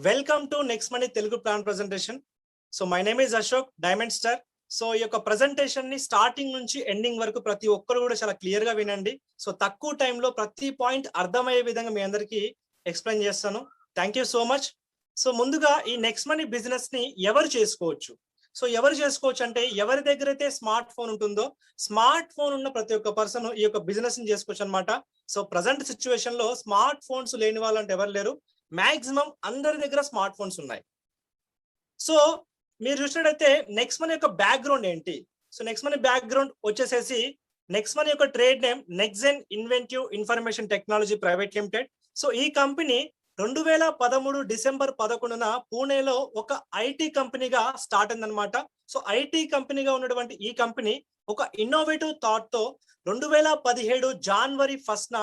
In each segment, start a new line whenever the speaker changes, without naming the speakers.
Welcome to next money Telugu plan presentation. So my name is Ashok, diamond star. So ఈ యొక్క presentation ని starting నుంచి ending వరకు ప్రతి ఒక్కరు కూడా చాలా క్లియర్ గా వినండి. సో తక్కువ టైంలో ప్రతి పాయింట్ అర్థమయ్యే విధంగా మీ అందరికీ ఎక్స్ప్లెయిన్ చేస్తాను. Thank you so much. So ముందుగా ఈ నెక్స్ట్ మనీ బిజినెస్ ని ఎవరు చేసుకోవచ్చు? సో ఎవరు చేసుకోవచ్చు అంటే ఎవరి దగ్గర అయితే స్మార్ట్ ఫోన్ ఉంటుందో, స్మార్ట్ ఫోన్ ఉన్న ప్రతి ఒక్క పర్సన్ ఈ యొక్క బిజినెస్ ని చేసుకోవచ్చు అనమాట. సో ప్రజెంట్ సిచ్యువేషన్ లో స్మార్ట్ ఫోన్స్ లేని వాళ్ళు అంటే ఎవరు లేరు. మాక్సిమం అందరి దగ్గర స్మార్ట్ ఫోన్స్ ఉన్నాయి. సో మీరు చూసినట్టయితే నెక్స్ట్ మనీ యొక్క బ్యాక్గ్రౌండ్ ఏంటి? సో నెక్స్ట్ మనీ బ్యాక్గ్రౌండ్ వచ్చేసేసి నెక్స్ట్ మనీ యొక్క trade name Nexen inventive information technology private limited. So ఈ కంపెనీ 2013 డిసెంబర్ 11న పూణేలో ఒక ఐటీ కంపెనీగా స్టార్ట్ అయిందనమాట. సో ఐటీ కంపెనీగా ఉన్నటువంటి ఈ కంపెనీ ఒక ఇన్నోవేటివ్ థాట్ తో 2017 జనవరి 1న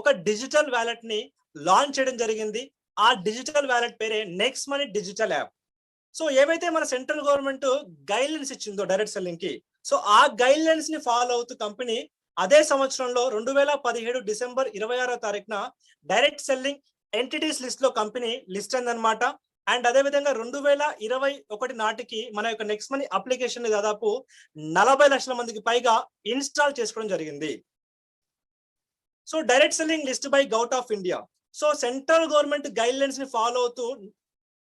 ఒక డిజిటల్ వ్యాలెట్ ని లాంచ్ చేయడం జరిగింది. ఆ డిజిటల్ వ్యాలెట్ పేరే next money digital app. So ఏవైతే మన సెంట్రల్ గవర్నమెంట్ గైడ్ లైన్స్ ఇచ్చిందో డైరెక్ట్ సెల్లింగ్ కి, సో ఆ గైడ్ లైన్స్ ని ఫాలో అవుతూ కంపెనీ అదే సంవత్సరంలో 2017 డిసెంబర్ 26వ తారీఖున డైరెక్ట్ సెల్లింగ్ ఎంటిటీస్ లిస్ట్ లో కంపెనీ లిస్ట్ అయిందనమాట. అండ్ అదే విధంగా 2021 నాటికి మన యొక్క నెక్స్ట్ మనీ అప్లికేషన్ ని దాదాపు 40 లక్షల మందికి పైగా ఇన్స్టాల్ చేసుకోవడం జరిగింది. So direct selling list by govt of India. So central government guidelines ని ఫాలో అవుతూ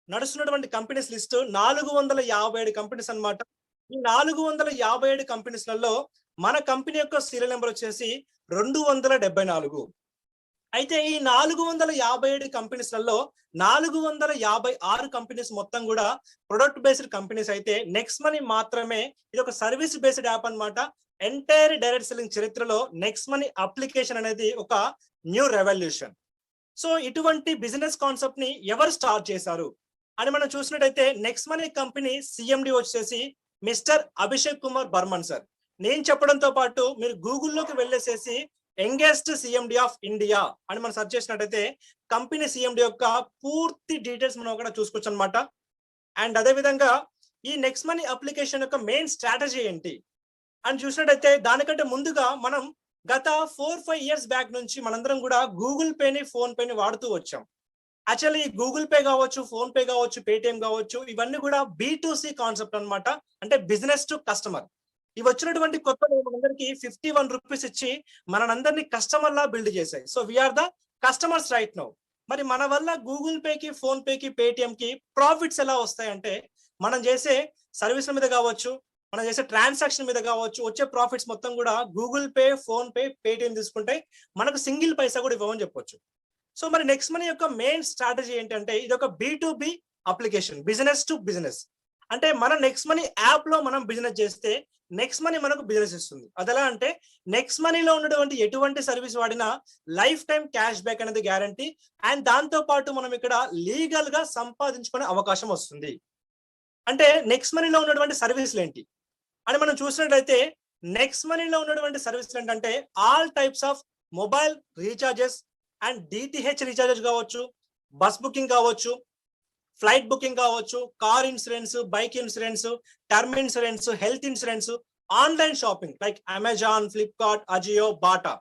నడుస్తున్నటువంటి కంపెనీస్ లిస్ట్ 457 కంపెనీస్ అనమాట. ఈ 457 కంపెనీస్లలో మన కంపెనీ యొక్క సీరియల్ నెంబర్ వచ్చేసి 274. అయితే ఈ 457 కంపెనీస్లలో 456 కంపెనీస్ మొత్తం కూడా ప్రొడక్ట్ బేస్డ్ కంపెనీస్ అయితే నెక్స్ట్ మనీ మాత్రమే ఇది ఒక సర్వీస్ బేస్డ్ యాప్ అనమాట. ఎంటైర్ డైరెక్ట్ సెల్లింగ్ చరిత్రలో నెక్స్ట్ మనీ అప్లికేషన్ అనేది ఒక న్యూ రెవల్యూషన్. సో ఇటువంటి బిజినెస్ కాన్సెప్ట్ ని ఎవరు స్టార్ట్ చేశారు అని మనం చూసినట్టయితే నెక్స్ట్ మనీ కంపెనీ సిఎండి వచ్చేసి మిస్టర్ అభిషేక్ కుమార్ బర్మన్ సార్. నేను చెప్పడంతో పాటు మీరు గూగుల్లోకి వెళ్ళేసేసి యంగెస్ట్ సిఎండి ఆఫ్ ఇండియా అని మనం సెర్చ్ చేసినట్టయితే కంపెనీ సిఎండి యొక్క పూర్తి డీటెయిల్స్ మనం అక్కడ చూసుకోవచ్చు అనమాట. అండ్ అదే విధంగా ఈ నెక్స్ట్ మనీ అప్లికేషన్ యొక్క మెయిన్ స్ట్రాటజీ ఏంటి అని చూసినట్టయితే దానికంటే ముందుగా మనం గత 4-5 ఇయర్స్ బ్యాక్ నుంచి మనందరం కూడా గూగుల్ పేని, ఫోన్ పేని వాడుతూ వచ్చాం. యాక్చువల్లీ గూగుల్ పే కావచ్చు, ఫోన్ పే కావచ్చు, పేటిఎం కావచ్చు, ఇవన్నీ కూడా B2C కాన్సెప్ట్ అనమాట. అంటే బిజినెస్ టు కస్టమర్. ఇవి వచ్చినటువంటి కొత్త మనందరికి 51 రూపీస్ ఇచ్చి మనందరినీ కస్టమర్ లా బిల్డ్ చేశాయి. So we are the customers right now. మరి మన వల్ల గూగుల్ పేకి, ఫోన్ పేకి, పేటిఎం కి ప్రాఫిట్స్ ఎలా వస్తాయంటే మనం చేసే సర్వీసుల మీద కావచ్చు, మనం చేసే ట్రాన్సాక్షన్ మీద కావచ్చు, వచ్చే ప్రాఫిట్స్ మొత్తం కూడా Google pay, phone pay, Paytm తీసుకుంటే మనకు సింగిల్ పైసా కూడా ఇవ్వమని చెప్పొచ్చు. సో మరి నెక్స్ట్ మనీ యొక్క మెయిన్ స్ట్రాటజీ ఏంటంటే ఇది ఒక B2B application, business to business. అంటే మన నెక్స్ట్ మనీ యాప్ లో మనం బిజినెస్ చేస్తే నెక్స్ట్ మనీ మనకు బిజినెస్ ఇస్తుంది. అదెలా అంటే నెక్స్ట్ మనీలో ఉన్నటువంటి ఎటువంటి సర్వీస్ వాడినా లైఫ్ టైం క్యాష్ బ్యాక్ అనేది గ్యారంటీ. అండ్ దాంతో పాటు మనం ఇక్కడ లీగల్ గా సంపాదించుకునే అవకాశం వస్తుంది. అంటే నెక్స్ట్ మనీలో ఉన్నటువంటి సర్వీసులు ఏంటి అని మనం చూసినట్లయితే నెక్స్ట్ మనీలో ఉన్నటువంటి సర్వీసులు ఏంటంటే all types of mobile recharges and DTH recharges కావచ్చు, బస్ బుకింగ్ కావచ్చు, ఫ్లైట్ బుకింగ్ కావచ్చు, car insurance, bike insurance, term insurance, health insurance, online shopping like Amazon, Flipkart, Ajio, Bata.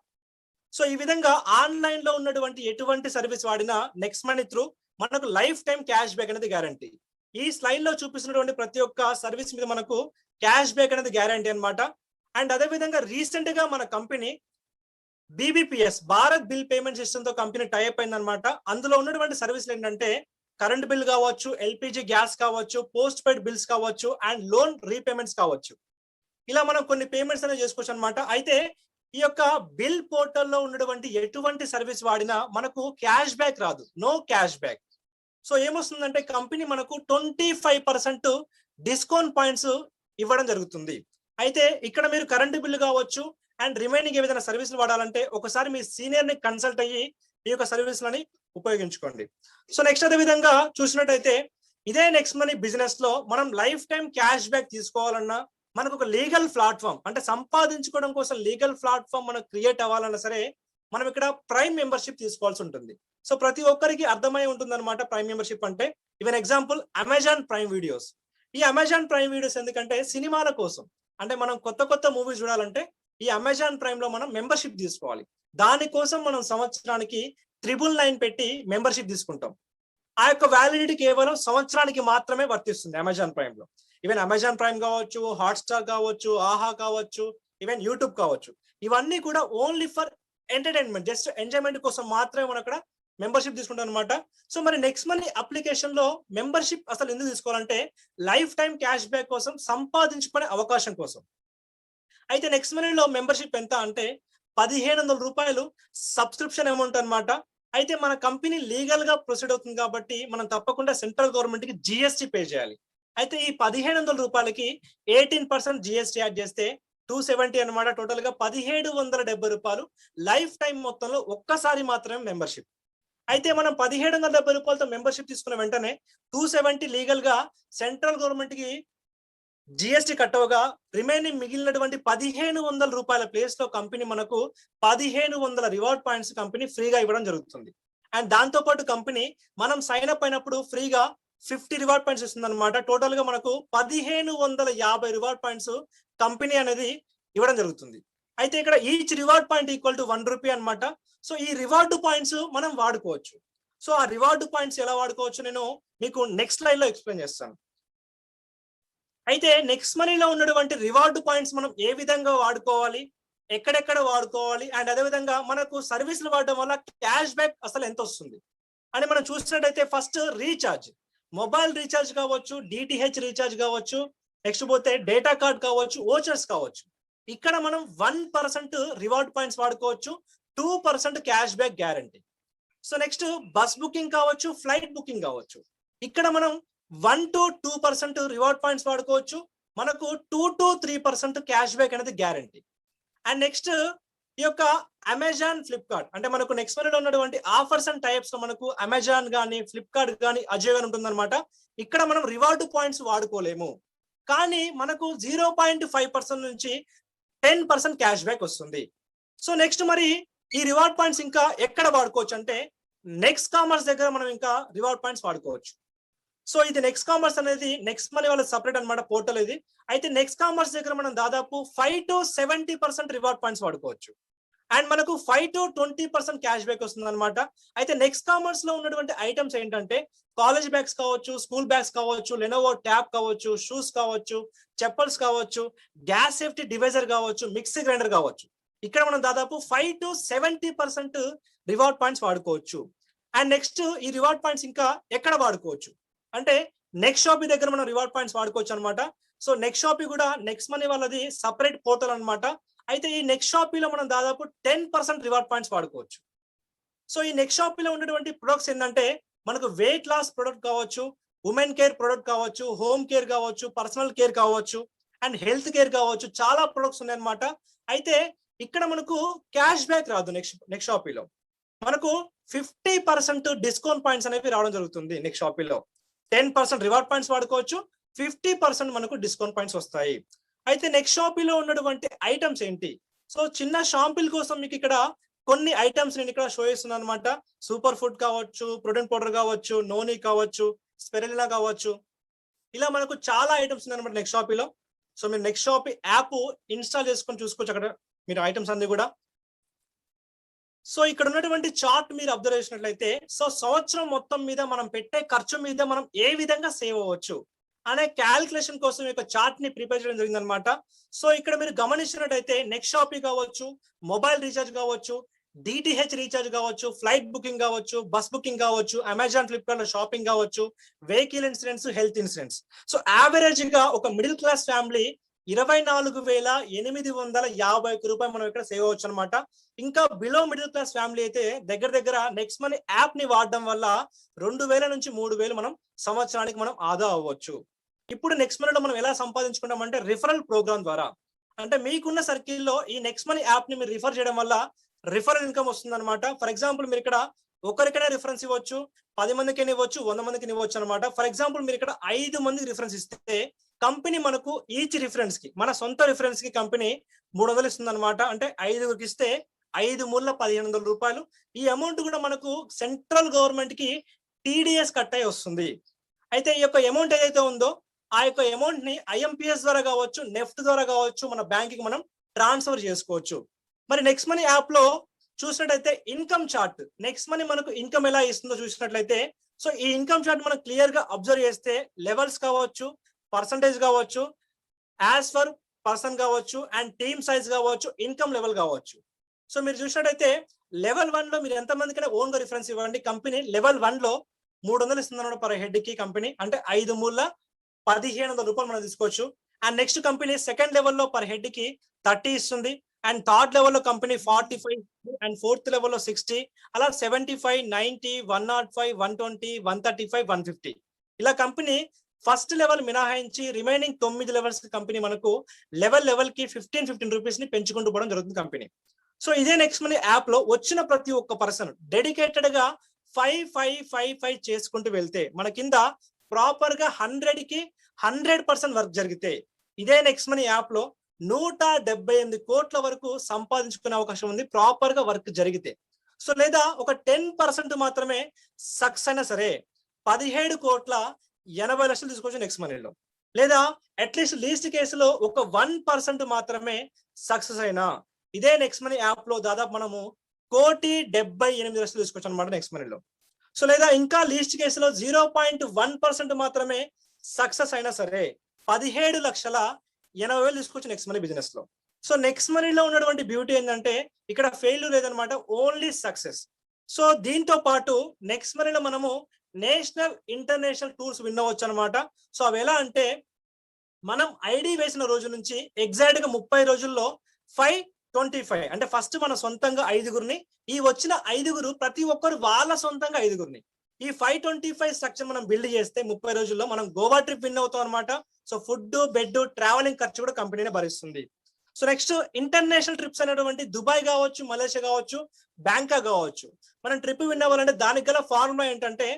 So ఈ విధంగా ఆన్లైన్ లో ఉన్నటువంటి ఎటువంటి సర్వీస్ వాడినా నెక్స్ట్ మనీ త్రూ మనకు లైఫ్ టైం క్యాష్ బ్యాక్ అనేది గ్యారంటీ. ఈ స్లైడ్ లో చూపిస్తున్నటువంటి ప్రతి ఒక్క సర్వీస్ మీద మనకు క్యాష్ బ్యాక్ అనేది గ్యారంటీ అనమాట. అండ్ అదే విధంగా రీసెంట్ గా మన company BBPS Bharat bill payment system తో కంపెనీ టైప్ అయిందనమాట. అందులో ఉన్నటువంటి సర్వీసులు ఏంటంటే కరెంట్ బిల్ కావచ్చు, LPG గ్యాస్ కావచ్చు, పోస్ట్ పెయిడ్ బిల్స్ కావచ్చు, అండ్ లోన్ రీపేమెంట్స్ కావచ్చు. ఇలా మనం కొన్ని పేమెంట్స్ అనేవి చేసుకోవచ్చు అనమాట. అయితే ఈ యొక్క బిల్ పోర్టల్లో ఉన్నటువంటి ఎటువంటి సర్వీస్ వాడినా మనకు క్యాష్ బ్యాక్ రాదు, నో క్యాష్ బ్యాక్. సో ఏమొస్తుందంటే కంపెనీ మనకు 25% డిస్కౌంట్ పాయింట్స్ ఇవ్వడం జరుగుతుంది. అయితే ఇక్కడ మీరు కరెంటు బిల్లు కావచ్చు అండ్ రిమైనింగ్ ఏదైనా సర్వీసులు వాడాలంటే ఒకసారి మీ సీనియర్ ని కన్సల్ట్ అయ్యి ఈ యొక్క సర్వీసులని ఉపయోగించుకోండి. సో నెక్స్ట్ అదే విధంగా చూసినట్టయితే ఇదే నెక్స్ట్ మనీ బిజినెస్ లో మనం లైఫ్ టైం క్యాష్ బ్యాక్ తీసుకోవాలన్నా మనకు ఒక లీగల్ ప్లాట్ఫామ్, అంటే సంపాదించుకోవడం కోసం లీగల్ ప్లాట్ఫామ్ మనకు క్రియేట్ అవ్వాలన్నా సరే మనం ఇక్కడ ప్రైమ్ మెంబర్షిప్ తీసుకోవాల్సి ఉంటుంది. సో ప్రతి ఒక్కరికి అర్థమై ఉంటుంది అనమాట ప్రైమ్ మెంబర్షిప్ అంటే. Even example Amazon prime videos. ఈ అమెజాన్ ప్రైమ్ వీడియోస్ ఎందుకంటే సినిమాల కోసం, అంటే మనం కొత్త కొత్త మూవీస్ చూడాలంటే ఈ అమెజాన్ ప్రైమ్ లో మనం మెంబర్షిప్ తీసుకోవాలి. దానికోసం మనం సంవత్సరానికి 999 పెట్టి మెంబర్షిప్ తీసుకుంటాం. ఆ యొక్క వ్యాలిడిటీ కేవలం సంవత్సరానికి మాత్రమే వర్తిస్తుంది అమెజాన్ ప్రైమ్ లో. ఈవెన్ అమెజాన్ ప్రైమ్ కావచ్చు, హాట్స్టార్ కావచ్చు, ఆహా కావచ్చు, ఈవెన్ యూట్యూబ్ కావచ్చు, ఇవన్నీ కూడా only for entertainment, just enjoyment కోసం మాత్రమే మనం అక్కడ మెంబర్షిప్ తీసుకుంటాం అనమాట. సో మరి నెక్స్ట్ మనీ అప్లికేషన్ లో మెంబర్షిప్ అసలు ఎందుకు తీసుకోవాలంటే లైఫ్ టైం క్యాష్ బ్యాక్ కోసం, సంపాదించుకునే అవకాశం కోసం. అయితే నెక్స్ట్ మనీలో మెంబర్షిప్ ఎంత అంటే 1500 రూపాయలు సబ్స్క్రిప్షన్ అమౌంట్ అనమాట. అయితే మన కంపెనీ లీగల్ గా ప్రొసీడ్ అవుతుంది కాబట్టి మనం తప్పకుండా సెంట్రల్ గవర్నమెంట్ కి జిఎస్టీ పే చేయాలి. అయితే ఈ 1500 రూపాయలకి 18% జిఎస్టీ యాడ్ చేస్తే 270 అనమాట. టోటల్ గా 1770 రూపాయలు లైఫ్ టైం మొత్తంలో ఒక్కసారి మాత్రమే మెంబర్షిప్. అయితే మనం 1770 రూపాయలతో మెంబర్షిప్ తీసుకున్న వెంటనే 270 లీగల్ గా సెంట్రల్ గవర్నమెంట్ కి జిఎస్టీ కట్టవగా రిమైనింగ్ మిగిలినటువంటి 1500 రూపాయల ప్లేస్ లో కంపెనీ మనకు 1500 రివార్డ్ పాయింట్స్ కంపెనీ ఫ్రీగా ఇవ్వడం జరుగుతుంది. అండ్ దాంతో పాటు కంపెనీ మనం సైన్ అప్ అయినప్పుడు ఫ్రీగా 50 రివార్డ్ పాయింట్స్ ఇస్తుంది అనమాట. టోటల్ గా మనకు 1550 రివార్డ్ పాయింట్స్ కంపెనీ అనేది ఇవ్వడం జరుగుతుంది. అయితే ఇక్కడ each reward point equal to 1 rupee అనమాట. సో ఈ రివార్డ్ పాయింట్స్ మనం వాడుకోవచ్చు. సో ఆ రివార్డ్ పాయింట్స్ ఎలా వాడుకోవచ్చు నేను మీకు నెక్స్ట్ స్లైడ్ లో ఎక్స్ప్లెయిన్ చేస్తాను. అయితే నెక్స్ట్ మనీలో ఉన్నటువంటి రివార్డ్ పాయింట్స్ మనం ఏ విధంగా వాడుకోవాలి, ఎక్కడెక్కడ వాడుకోవాలి, అండ్ అదే విధంగా మనకు సర్వీసులు వాడడం వల్ల క్యాష్ బ్యాక్ అసలు ఎంత వస్తుంది అని మనం చూసినట్టయితే ఫస్ట్ రీఛార్జ్, మొబైల్ రీఛార్జ్ కావచ్చు, డిటిహెచ్ రీఛార్జ్ కావచ్చు, నెక్స్ట్ పోతే డేటా కార్డ్ కావచ్చు, ఓచర్స్ కావచ్చు. ఇక్కడ మనం 1% రివార్డ్ పాయింట్స్ వాడుకోవచ్చు, 2% cash back guarantee. So next bus booking కావచ్చు, ఫ్లైట్ బుకింగ్ కావచ్చు. ఇక్కడ మనం 1 to 2% రివార్డ్ పాయింట్స్ వాడుకోవచ్చు, మనకు 2 to 3% క్యాష్ బ్యాక్ అనేది గ్యారంటీ. అండ్ నెక్స్ట్ ఈ యొక్క అమెజాన్, ఫ్లిప్కార్ట్ అంటే మనకు నెక్స్ట్ మనీలో ఉన్నటువంటి ఆఫర్స్ అండ్ టైప్స్ లో మనకు అమెజాన్ కానీ, ఫ్లిప్కార్ట్ కానీ, అజియో కానీ ఉంటుందన్నమాట. ఇక్కడ మనం రివార్డ్ పాయింట్స్ వాడుకోలేము, కానీ మనకు 0.5% నుంచి 10% క్యాష్ బ్యాక్ వస్తుంది. సో నెక్స్ట్ మరి ఈ రివార్డ్ పాయింట్స్ ఇంకా ఎక్కడ వాడుకోవచ్చు అంటే నెక్స్ట్ కామర్స్ దగ్గర మనం ఇంకా రివార్డ్ పాయింట్స్ వాడుకోవచ్చు. సో ఇది నెక్స్ట్ కామర్స్ అనేది నెక్స్ట్ మనీ వాళ్ళ సపరేట్ అనమాట పోర్టల్ ఇది. అయితే నెక్స్ట్ కామర్స్ దగ్గర మనం దాదాపు 5 to 70% రివార్డ్ పాయింట్స్ వాడుకోవచ్చు, అండ్ మనకు 5 to 20% క్యాష్ బ్యాక్ వస్తుంది అనమాట. అయితే నెక్స్ట్ కామర్స్ లో ఉన్నటువంటి ఐటమ్స్ ఏంటంటే కాలేజ్ బ్యాగ్స్ కావచ్చు, స్కూల్ బ్యాగ్స్ కావచ్చు, లెనోవో ట్యాబ్ కావచ్చు, షూస్ కావచ్చు, చెప్పల్స్ కావచ్చు, గ్యాస్ సేఫ్టీ డివైజర్ కావచ్చు, మిక్సీ గ్రైండర్ కావచ్చు. ఇక్కడ మనం దాదాపు 5 to 70% రివార్డ్ పాయింట్స్ వాడుకోవచ్చు. అండ్ నెక్స్ట్ ఈ రివార్డ్ పాయింట్స్ ఇంకా ఎక్కడ వాడుకోవచ్చు అంటే నెక్స్ట్ షాపీ దగ్గర మనం రివార్డ్ పాయింట్స్ వాడుకోవచ్చు అనమాట. సో నెక్స్ట్ షాపీ కూడా నెక్స్ట్ మనీ వాళ్ళది సపరేట్ పోర్టల్ అనమాట. అయితే ఈ నెక్స్ట్ షాపీలో మనం దాదాపు 10% రివార్డ్ పాయింట్స్ వాడుకోవచ్చు. సో ఈ నెక్స్ట్ షాపీలో ఉన్నటువంటి ప్రొడక్ట్స్ ఏంటంటే మనకు వెయిట్ లాస్ ప్రొడక్ట్ కావచ్చు, ఉమెన్ కేర్ ప్రొడక్ట్ కావచ్చు, హోమ్ కేర్ కావచ్చు, పర్సనల్ కేర్ కావచ్చు, అండ్ హెల్త్ కేర్ కావచ్చు, చాలా ప్రొడక్ట్స్ ఉన్నాయన్నమాట. అయితే ఇక్కడ మనకు క్యాష్ బ్యాక్ రాదు. నెక్స్ట్ షాపీలో మనకు 50% డిస్కౌంట్ పాయింట్స్ అనేవి రావడం జరుగుతుంది. నెక్స్ట్ షాపీలో 10% రివార్డ్ పాయింట్స్ వాడుకోవచ్చు, 50% మనకు డిస్కౌంట్ పాయింట్స్ వస్తాయి. అయితే నెక్స్ట్ షాపీలో ఉన్నటువంటి ఐటమ్స్ ఏంటి? సో చిన్న షాంపిల్ కోసం మీకు ఇక్కడ కొన్ని ఐటమ్స్ నేను ఇక్కడ షో చేస్తున్నాను అనమాట. సూపర్ ఫుడ్ కావచ్చు, ప్రోటీన్ పౌడర్ కావచ్చు, నోని కావచ్చు, స్పెరెలినా కావచ్చు, ఇలా మనకు చాలా ఐటమ్స్ ఉన్నాయి అనమాట నెక్స్ట్ షాపీలో. సో మీరు నెక్స్ట్ షాపీ యాప్ ఇన్స్టాల్ చేసుకొని చూసుకోవచ్చు అక్కడ మీరు ఐటమ్స్ అన్ని కూడా. సో ఇక్కడ ఉన్నటువంటి చార్ట్ మీరు అబ్జర్వ్ చేసినట్లయితే సో సంవత్సరం మొత్తం మీద మనం పెట్టే ఖర్చు మీద మనం ఏ విధంగా సేవ్ అవ్వచ్చు అనే క్యాల్కులేషన్ కోసం ఈ చార్ట్ ని ప్రిపేర్ చేయడం జరిగింది అనమాట. సో ఇక్కడ మీరు గమనించినట్టయితే నెక్స్ట్ షాపీ కావచ్చు, మొబైల్ రీఛార్జ్ కావచ్చు, డిటిహెచ్ రీఛార్జ్ కావచ్చు, ఫ్లైట్ బుకింగ్ కావచ్చు, బస్ బుకింగ్ కావచ్చు, అమెజాన్, ఫ్లిప్కార్ట్ లో షాపింగ్ కావచ్చు, vehicle insurance, health insurance. So average గా ఒక మిడిల్ క్లాస్ ఫ్యామిలీ 24,851 రూపాయలు మనం ఇక్కడ సేవ్ అవ్వచ్చు అనమాట. ఇంకా బిలో మిడిల్ క్లాస్ ఫ్యామిలీ అయితే దగ్గర నెక్స్ట్ మనీ యాప్ ని వాడడం వల్ల 2,000 నుంచి 3,000 మనం సంవత్సరానికి మనం ఆదా అవ్వచ్చు. ఇప్పుడు నెక్స్ట్ మనీలో మనం ఎలా సంపాదించుకుంటాం అంటే రిఫరల్ ప్రోగ్రామ్ ద్వారా. అంటే మీకున్న సర్కిల్లో ఈ నెక్స్ట్ మనీ యాప్ ని మీరు రిఫర్ చేయడం వల్ల రిఫరల్ ఇన్కమ్ వస్తుంది అనమాట. ఫర్ ఎగ్జాంపుల్ మీరు ఇక్కడ ఒకరికైనా రిఫరెన్స్ ఇవ్వచ్చు, 10 మందికి ఇవ్వచ్చు, 100 మందికి ఇవ్వచ్చు అనమాట. ఫర్ ఎగ్జాంపుల్ మీరు ఇక్కడ 5 మందికి రిఫరెన్స్ ఇస్తే కంపెనీ మనకు ఈచ్ రిఫరెన్స్ కి, మన సొంత రిఫరెన్స్ కి కంపెనీ 300 ఇస్తుంది అనమాట. అంటే 5గురికి ఇస్తే 5 మూల 1,500 రూపాయలు. ఈ అమౌంట్ కూడా మనకు సెంట్రల్ గవర్నమెంట్ కి టీడీఎస్ కట్ అయి వస్తుంది. అయితే ఈ యొక్క అమౌంట్ ఏదైతే ఉందో ఆ యొక్క అమౌంట్ ని ఐఎంపిఎస్ ద్వారా కావచ్చు, నెఫ్ట్ ద్వారా కావచ్చు, మన బ్యాంక్ కి మనం ట్రాన్స్ఫర్ చేసుకోవచ్చు. మరి నెక్స్ట్ మనీ యాప్ లో చూసినట్లయితే ఇన్కమ్ చార్ట్, నెక్స్ట్ మనీ మనకు ఇన్కమ్ ఎలా ఇస్తుందో చూసినట్లయితే సో ఈ ఇన్కమ్ చార్ట్ మనం క్లియర్ గా అబ్జర్వ్ చేస్తే లెవెల్స్ కావచ్చు, పర్సంటేజ్ కావచ్చు, యాజ్ ఫర్ పర్సన్ కావచ్చు, అండ్ టీమ్ సైజ్ కావచ్చు, ఇన్కమ్ లెవెల్ కావచ్చు. సో మీరు చూసినట్టయితే లెవెల్ 1 లో మీరు ఎంత మందికైనా ఓన్ గా రిఫరెన్స్ ఇవ్వండి. కంపెనీ లెవెల్ 1 లో 300 ఇస్తుంది పర్ హెడ్ కి కంపెనీ, అంటే 5 మూల 1500 రూపాయలు మనం తీసుకోవచ్చు. అండ్ నెక్స్ట్ కంపెనీ సెకండ్ లెవెల్లో పర్ హెడ్ కి 30 ఇస్తుంది. అండ్ థర్డ్ లెవెల్లో కంపెనీ 45, అండ్ ఫోర్త్ లెవెల్లో 60, అలా 75, 90, 105, 120, 135, 150 ఇలా కంపెనీ ఫస్ట్ లెవెల్ మినహాయించి రిమైనింగ్ 9 లెవెల్స్ కంపెనీ మనకు లెవెల్ కి 15 రూపీస్ ని పెంచుకుంటూ పోవడం జరుగుతుంది కంపెనీ. సో ఇదే నెక్స్ట్ మనీ యాప్ లో వచ్చిన ప్రతి ఒక్క పర్సన్ డెడికేటెడ్ గా 5 చేసుకుంటూ వెళ్తే మన కింద ప్రాపర్ గా 100 కి 100% వర్క్ జరిగితే ఇదే నెక్స్ట్ మనీ యాప్ లో 178 కోట్ల వరకు సంపాదించుకునే అవకాశం ఉంది ప్రాపర్ గా వర్క్ జరిగితే. సో లేదా ఒక 10% మాత్రమే సక్సెస్ అయినా సరే 17 కోట్ల 80 లక్షలు తీసుకోవచ్చు నెక్స్ట్ మనీలో. లేదా అట్లీస్ట్ లీస్ట్ కేసులో ఒక 1% మాత్రమే సక్సెస్ అయినా ఇదే నెక్స్ట్ మనీ యాప్ లో దాదాపు మనము 1,78,00,000 తీసుకోవచ్చు అనమాట నెక్స్ట్ మనీలో. సో లేదా ఇంకా లీస్ట్ కేసులో 0.1% మాత్రమే సక్సెస్ అయినా సరే 17,80,000 తీసుకోవచ్చు నెక్స్ట్ మనీ బిజినెస్ లో. సో నెక్స్ట్ మనీలో ఉన్నటువంటి బ్యూటీ ఏంటంటే ఇక్కడ ఫెయిల్యూర్ లేదనమాట, ఓన్లీ సక్సెస్. సో దీంతో పాటు నెక్స్ట్ మనీలో మనము నేషనల్ ఇంటర్నేషనల్ టూర్స్ విన్ అవ్వచ్చు అనమాట. సో అవి ఎలా అంటే మనం ఐడి వేసిన రోజు నుంచి ఎగ్జాక్ట్ గా 30 రోజుల్లో 525 అంటే ఫస్ట్ మన సొంతంగా 5గురిని, ఈ వచ్చిన 5గురు ప్రతి ఒక్కరు వాళ్ళ సొంతంగా 5గురిని, ఈ 525 స్ట్రక్చర్ మనం బిల్డ్ చేస్తే 30 రోజుల్లో మనం గోవా ట్రిప్ విన్ అవుతాం అనమాట. సో ఫుడ్, బెడ్, ట్రావెలింగ్ ఖర్చు కూడా కంపెనీనే భరిస్తుంది. సో నెక్స్ట్ ఇంటర్నేషనల్ ట్రిప్స్ అనేటువంటి దుబాయ్ కావచ్చు, మలేషియా కావచ్చు, బ్యాంకాక్ కావచ్చు, మనం ట్రిప్ విన్ అవ్వాలంటే దానికి గల ఫార్ములా ఏంటంటే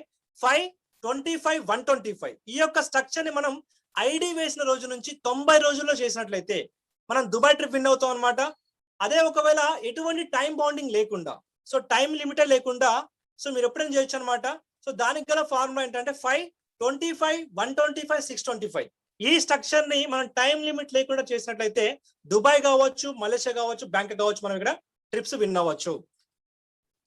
525 125. ఈ యొక్క స్ట్రక్చర్ ని మనం ఐడి వేసిన రోజు నుంచి 90 రోజుల్లో చేసినట్లయితే మనం దుబాయ్ ట్రిప్ విన్ అవుతాం అనమాట. అదే ఒకవేళ ఎటువంటి టైం బౌండింగ్ లేకుండా, సో టైం లిమిటే లేకుండా, సో మీరు ఎప్పుడైనా చేయొచ్చు అనమాట. సో దానికి గల ఫార్ములా ఏంటంటే 525 125 625. ఈ స్ట్రక్చర్ ని మనం టైం లిమిట్ లేకుండా చేసినట్లయితే దుబాయ్ కావచ్చు, మలేషియా కావచ్చు, బ్యాంకాక్ కావచ్చు, మనం ఇక్కడ ట్రిప్స్ విన్ అవ్వచ్చు.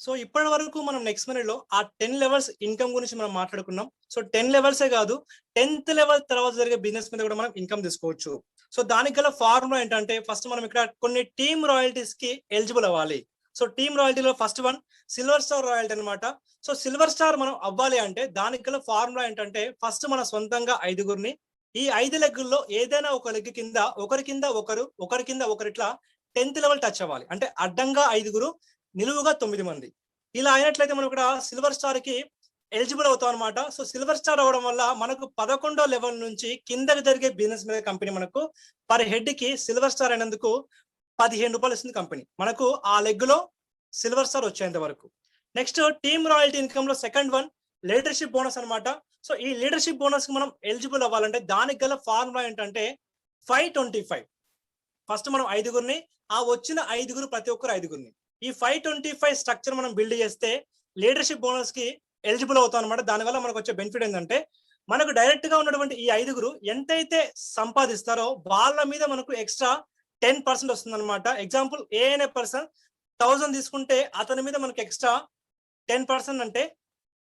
సో ఇప్పటి వరకు మనం నెక్స్ట్ మనీలో ఆ 10 లెవెల్స్ ఇన్కమ్ గురించి మనం మాట్లాడుకున్నాం. సో 10 లెవెల్సే కాదు, 10th లెవెల్ తర్వాత జరిగే బిజినెస్ మీద కూడా మనం ఇన్కమ్ తీసుకోవచ్చు. సో దానికి గల ఫార్ములా ఏంటంటే ఫస్ట్ మనం ఇక్కడ కొన్ని టీమ్ రాయల్టీస్ కి ఎలిజిబుల్ అవ్వాలి. సో టీమ్ రాయల్టీలో first one silver star royalty అనమాట. సో సిల్వర్ స్టార్ మనం అవ్వాలి అంటే దానికి గల ఫార్ములా ఏంటంటే ఫస్ట్ మన సొంతంగా 5గురిని, ఈ 5 లెగ్గుల్లో ఏదైనా ఒక లెగ్ కింద ఒకరి కింద ఒకరు, ఒకరి కింద ఒకరు, ఇట్లా 10th లెవెల్ టచ్ అవ్వాలి. అంటే అడ్డంగా 5గురు, నిలువుగా 9 మంది. ఇలా అయినట్లయితే మనం ఇక్కడ సిల్వర్ స్టార్ కి ఎలిజిబుల్ అవుతాం అనమాట. సో సిల్వర్ స్టార్ అవడం వల్ల మనకు 11వ లెవెల్ నుంచి కిందకి జరిగే బిజినెస్ మీద కంపెనీ మనకు పర్ హెడ్ కి సిల్వర్ స్టార్ అయినందుకు 15 రూపాయలు ఇస్తుంది కంపెనీ మనకు ఆ లెగ్ లో సిల్వర్ స్టార్ వచ్చేంత వరకు. నెక్స్ట్ టీమ్ రాయల్టీ ఇన్కమ్ లో సెకండ్ వన్ లీడర్షిప్ బోనస్ అనమాట. సో ఈ లీడర్షిప్ బోనస్ కి మనం ఎలిజిబుల్ అవ్వాలంటే దానికి గల ఫార్ములా ఏంటంటే 525. ఫస్ట్ మనం 5గురిని, ఆ వచ్చిన 5గురు ప్రతి ఒక్కరు 5గురిని, ఈ 525 స్ట్రక్చర్ మనం బిల్డ్ చేస్తే లీడర్షిప్ బోనస్ కి ఎలిజిబుల్ అవుతాం అనమాట. దానివల్ల మనకు వచ్చే బెనిఫిట్ ఏంటంటే మనకు డైరెక్ట్ గా ఉన్నటువంటి ఈ 5గురు ఎంతైతే సంపాదిస్తారో వాళ్ళ మీద మనకు ఎక్స్ట్రా 10% వస్తుంది అనమాట. ఎగ్జాంపుల్ ఏ అనే పర్సన్ 1000 తీసుకుంటే అతని మీద మనకు ఎక్స్ట్రా 10% అంటే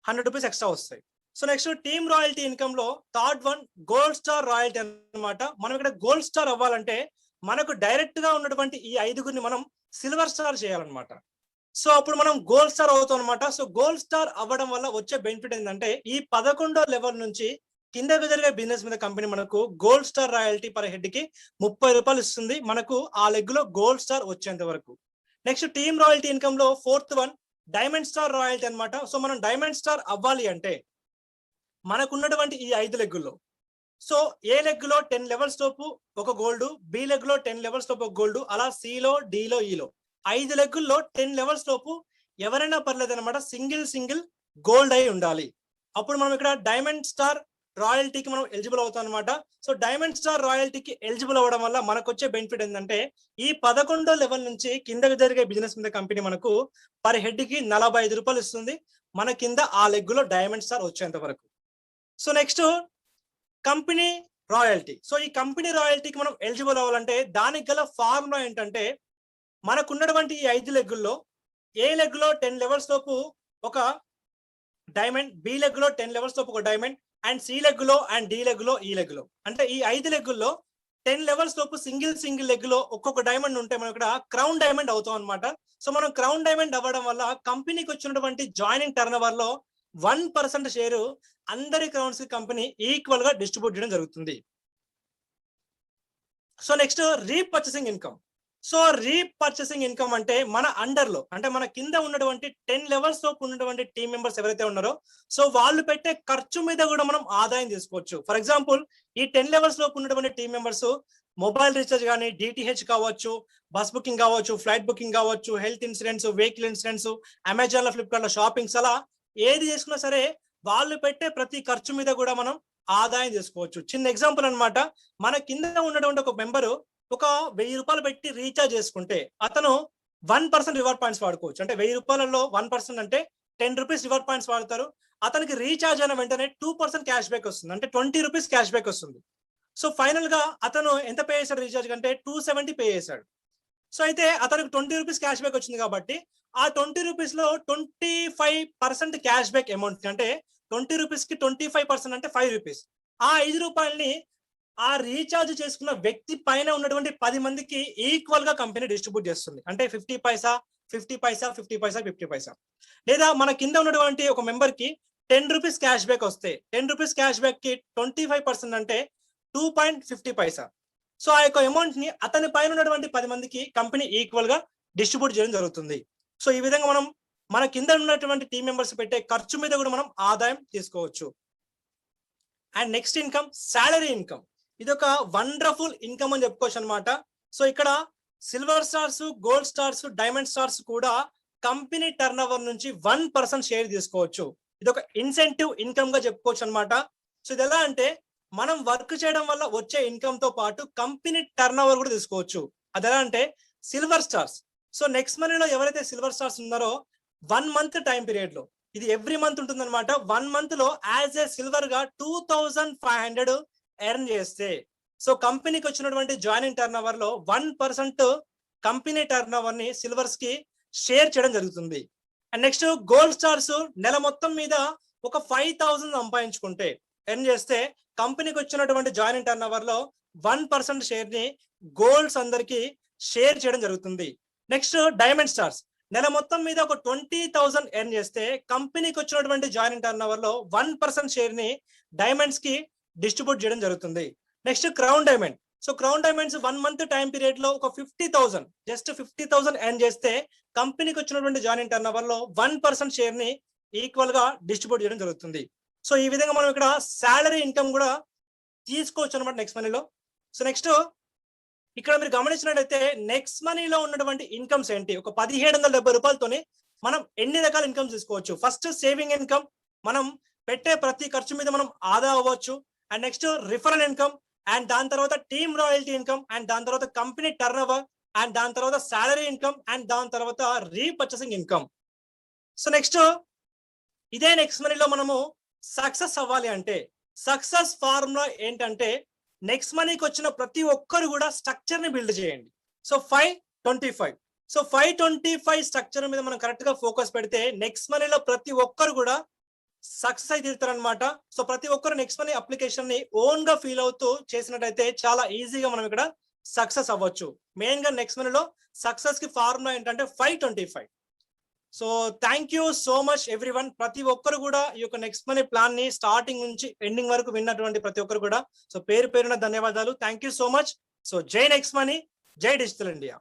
100 రూపీస్ ఎక్స్ట్రా వస్తాయి. So next team royalty income లో third one gold star royalty అనమాట. మనం ఇక్కడ గోల్డ్ స్టార్ అవ్వాలంటే మనకు డైరెక్ట్ గా ఉన్నటువంటి ఈ 5గురిని మనం సిల్వర్ స్టార్ చేయాలన్నమాట. సో అప్పుడు మనం గోల్డ్ స్టార్ అవుతాం అనమాట. సో గోల్డ్ స్టార్ అవ్వడం వల్ల వచ్చే బెనిఫిట్ ఏంటంటే ఈ 11వ లెవెల్ నుంచి కిందకు జరిగే బిజినెస్ మీద కంపెనీ మనకు gold star royalty per head కి 30 రూపాయలు ఇస్తుంది మనకు ఆ లెగ్ లో గోల్డ్ స్టార్ వచ్చేంత వరకు. నెక్స్ట్ టీమ్ రాయల్టీ ఇన్కమ్ లో fourth one diamond star royalty అనమాట. సో మనం డైమండ్ స్టార్ అవ్వాలి అంటే మనకున్నటువంటి ఈ 5 లెగ్గుల్లో సో ఏ లెగ్ లో 10 లెవెల్స్ తోపు ఒక గోల్డ్, బి లెగ్ లో 10 లెవెల్స్ తోపు ఒక గోల్డ్, అలా సిలో, డిలో, ఈలో 5 లెగ్గుల్లో 10 లెవెల్స్ తోపు ఎవరైనా పర్లేదు అనమాట, సింగిల్ గోల్డ్ అయి ఉండాలి. అప్పుడు మనం ఇక్కడ డైమండ్ స్టార్ రాయల్టీకి మనం ఎలిజిబుల్ అవుతాం అనమాట. సో డైమండ్ స్టార్ రాయల్టీకి ఎలిజిబుల్ అవ్వడం వల్ల మనకు వచ్చే బెనిఫిట్ ఏంటంటే ఈ 11వ లెవెల్ నుంచి కిందకి జరిగే బిజినెస్ మీద కంపెనీ మనకు పర్ హెడ్ కి 45 రూపాయలు ఇస్తుంది మన కింద ఆ లెగ్ లో డైమండ్ స్టార్ వచ్చేంత వరకు. So next company royalty. So ఈ కంపెనీ రాయల్టీకి మనం ఎలిజిబుల్ అవ్వాలంటే దానికి గల ఫార్ములా ఏంటంటే మనకున్నటువంటి ఈ 5 లెగ్గుల్లో ఏ లెగ్ లో 10 లెవెల్స్ లోపు ఒక డైమండ్, బి లెగ్ లో 10 లెవెల్స్ లోపు ఒక డైమండ్, అండ్ సి లెగ్ లో అండ్ డి లెగ్ లో ఈ లెగ్ లో, అంటే ఈ 5 లెగ్గుల్లో 10 లెవెల్స్ లోపు సింగిల్ లెగ్ లో ఒక్కొక్క డైమండ్ ఉంటే మనం ఇక్కడ క్రౌన్ డైమండ్ అవుతాం అనమాట. సో మనం క్రౌన్ డైమండ్ అవ్వడం వల్ల కంపెనీకి వచ్చినటువంటి జాయినింగ్ టర్న్ ఓవర్ లో 1% షేరు అందరి క్రౌన్స్ కి కంపెనీ ఈక్వల్ గా డిస్ట్రిబ్యూట్ చేయడం జరుగుతుంది. So next repurchasing income. So repurchasing income అంటే మన అండర్ లో, అంటే మన కింద ఉన్నటువంటి 10 లెవెల్స్ లో ఉన్నటువంటి టీం మెంబర్స్ ఎవరైతే ఉన్నారో సో వాళ్ళు పెట్టే ఖర్చు మీద కూడా మనం ఆదాయం తీసుకోవచ్చు. ఫర్ ఎగ్జాంపుల్ ఈ 10 లెవెల్స్ లో ఉన్నటువంటి టీం మెంబర్స్ మొబైల్ రీఛార్జ్ కానీ, డిటిహెచ్ కావచ్చు, బస్ బుకింగ్ కావచ్చు, ఫ్లైట్ బుకింగ్ కావచ్చు, health insurance, vehicle insurance, Amazon లో, ఫ్లిప్కార్ట్ లో షాపింగ్స్, అలా ఏది చేసుకున్నా సరే వాళ్ళు పెట్టే ప్రతి ఖర్చు మీద కూడా మనం ఆదాయం చేసుకోవచ్చు. చిన్న ఎగ్జాంపుల్ అన్నమాట, మన కింద ఉన్నటువంటి ఒక మెంబరు ఒక 1000 రూపాయలు పెట్టి రీఛార్జ్ చేసుకుంటే అతను 1% రివార్డ్ పాయింట్స్ వాడుకోవచ్చు. అంటే 1000 రూపాయలలో 1% అంటే 10 రూపీస్ రివార్డ్ పాయింట్స్ వాడతారు. అతనికి రీఛార్జ్ అయిన వెంటనే 2% క్యాష్ బ్యాక్ వస్తుంది, అంటే 20 రూపీస్ క్యాష్ బ్యాక్ వస్తుంది. సో ఫైనల్ గా అతను ఎంత పే చేశాడు రీఛార్జ్ కంటే 270 పే చేశాడు. సో అయితే అతనికి 20 రూపీస్ క్యాష్ బ్యాక్ వచ్చింది కాబట్టి ఆ 20 రూపీస్ లో 25% క్యాష్ బ్యాక్ అమౌంట్, అంటే 20 రూపీస్ కి 25% అంటే 5 రూపీస్. ఆ 5 రూపాయలని ఆ రీఛార్జ్ చేసుకున్న వ్యక్తి పైన ఉన్నటువంటి 10 మందికి ఈక్వల్ గా కంపెనీ డిస్ట్రిబ్యూట్ చేస్తుంది. అంటే 50 పైసా, 50 పైసా, 50 పైసా, 50 పైసా. లేదా మన కింద ఉన్నటువంటి ఒక మెంబర్ కి 10 రూపీస్ క్యాష్ బ్యాక్ వస్తే 10 రూపీస్ క్యాష్ బ్యాక్ కి 25% అంటే 2.50 పైసా. సో ఆ యొక్క అమౌంట్ ని అతని పైన ఉన్నటువంటి 10 మందికి కంపెనీ ఈక్వల్ గా డిస్ట్రిబ్యూట్ చేయడం జరుగుతుంది. సో ఈ విధంగా మనం మన కింద ఉన్నటువంటి టీం మెంబర్స్ పెట్టే ఖర్చు మీద కూడా మనం ఆదాయం తీసుకోవచ్చు. And next income salary income. ఇది ఒక వండర్ఫుల్ ఇన్కమ్ అని చెప్పుకోవచ్చు అనమాట. సో ఇక్కడ silver stars, gold stars, diamond stars కూడా కంపెనీ టర్న్ ఓవర్ నుంచి 1% షేర్ తీసుకోవచ్చు. ఇది ఒక ఇన్సెంటివ్ ఇన్కమ్ గా చెప్పుకోవచ్చు అనమాట. సో ఇది ఎలా అంటే మనం వర్క్ చేయడం వల్ల వచ్చే ఇన్కమ్ తో పాటు కంపెనీ టర్న్ ఓవర్ కూడా తీసుకోవచ్చు. అది ఎలా అంటే సిల్వర్ స్టార్స్. సో నెక్స్ట్ మనీలో ఎవరైతే సిల్వర్ స్టార్స్ ఉన్నారో 1 మంత్ టైం పీరియడ్ లో, ఇది ఎవ్రీ మంత్ ఉంటుంది అనమాట. 1 మంత్ లో యాజ్ ఏ సిల్వర్ గా 2500 ఎర్న్ చేస్తే సో కంపెనీకి వచ్చినటువంటి జాయినింగ్ టర్న్ ఓవర్ లో 1% కంపెనీ టర్న్ ఓవర్ ని సిల్వర్స్ కి షేర్ చేయడం జరుగుతుంది. అండ్ నెక్స్ట్ గోల్డ్ స్టార్స్ నెల మొత్తం మీద ఒక 5000 సంపాదించుకుంటే ఎర్న్ చేస్తే కంపెనీకి వచ్చినటువంటి జాయినింగ్ టర్న్ ఓవర్ లో 1% షేర్ ని గోల్డ్స్ అందరికి షేర్ చేయడం జరుగుతుంది. నెక్స్ట్ డైమండ్ స్టార్స్ నెల మొత్తం మీద ఒక 20,000 ఎర్న్ చేస్తే కంపెనీకి వచ్చినటువంటి జాయినింగ్ టర్న్ ఓవర్ లో 1% షేర్ ని డైమండ్స్ కి డిస్ట్రిబ్యూట్ చేయడం జరుగుతుంది. Next crown diamond. So crown diamonds 1 month time period లో ఒక 50,000, జస్ట్ 50,000 ఎర్న్ చేస్తే కంపెనీకి వచ్చినటువంటి జాయినింగ్ టర్న్ ఓవర్ లో 1% షేర్ ని ఈక్వల్ గా డిస్ట్రిబ్యూట్ చేయడం జరుగుతుంది. సో ఈ విధంగా మనం ఇక్కడ సాలరీ ఇన్కమ్ కూడా తీసుకోవచ్చు అనమాట నెక్స్ట్ మనీలో. సో నెక్స్ట్ ఇక్కడ మీరు గమనించినట్లయితే నెక్స్ట్ మనీలో ఉన్నటువంటి ఇన్కమ్స్ ఏంటి, ఒక 1770 రూపాయలతోనే మనం ఎన్ని రకాల ఇన్కమ్స్ తీసుకోవచ్చు. ఫస్ట్ సేవింగ్ ఇన్కమ్, మనం పెట్టే ప్రతి ఖర్చు మీద మనం ఆదా అవ్వచ్చు. And next referral income, and దాని తర్వాత టీమ్ రాయల్టీ ఇన్కమ్, అండ్ దాని తర్వాత కంపెనీ టర్న్ ఓవర్, అండ్ దాని తర్వాత సాలరీ ఇన్కమ్, అండ్ దాని తర్వాత రీపర్చేసింగ్ ఇన్కమ్. సో నెక్స్ట్ ఇదే నెక్స్ట్ మనీలో మనము సక్సెస్ అవ్వాలి అంటే సక్సెస్ ఫార్ములా ఏంటంటే నెక్స్ట్ మనీకి వచ్చిన ప్రతి ఒక్కరు కూడా స్ట్రక్చర్ ని బిల్డ్ చేయండి. సో 525. సో 525 స్ట్రక్చర్ మీద మనం కరెక్ట్ గా ఫోకస్ పెడితే నెక్స్ట్ మనీలో ప్రతి ఒక్కరు కూడా సక్సెస్ అయితే తీరుతారనమాట. సో ప్రతి ఒక్కరు నెక్స్ట్ మనీ అప్లికేషన్ ని ఓన్ గా ఫీల్ అవుతూ చేసినట్టయితే చాలా ఈజీగా మనం ఇక్కడ సక్సెస్ అవ్వచ్చు. మెయిన్ గా నెక్స్ట్ మనీలో సక్సెస్ కి ఫార్ములా ఏంటంటే 525. So thank you so much everyone. ప్రతి ఒక్కరు కూడా ఈ యొక్క నెక్స్ట్ మనీ ప్లాన్ ని స్టార్టింగ్ నుంచి ఎండింగ్ వరకు విన్నటువంటి ప్రతి ఒక్కరు కూడా సో పేరున ధన్యవాదాలు. Thank you so much. So జై నెక్స్ట్ మనీ, జై డిజిటల్ ఇండియా.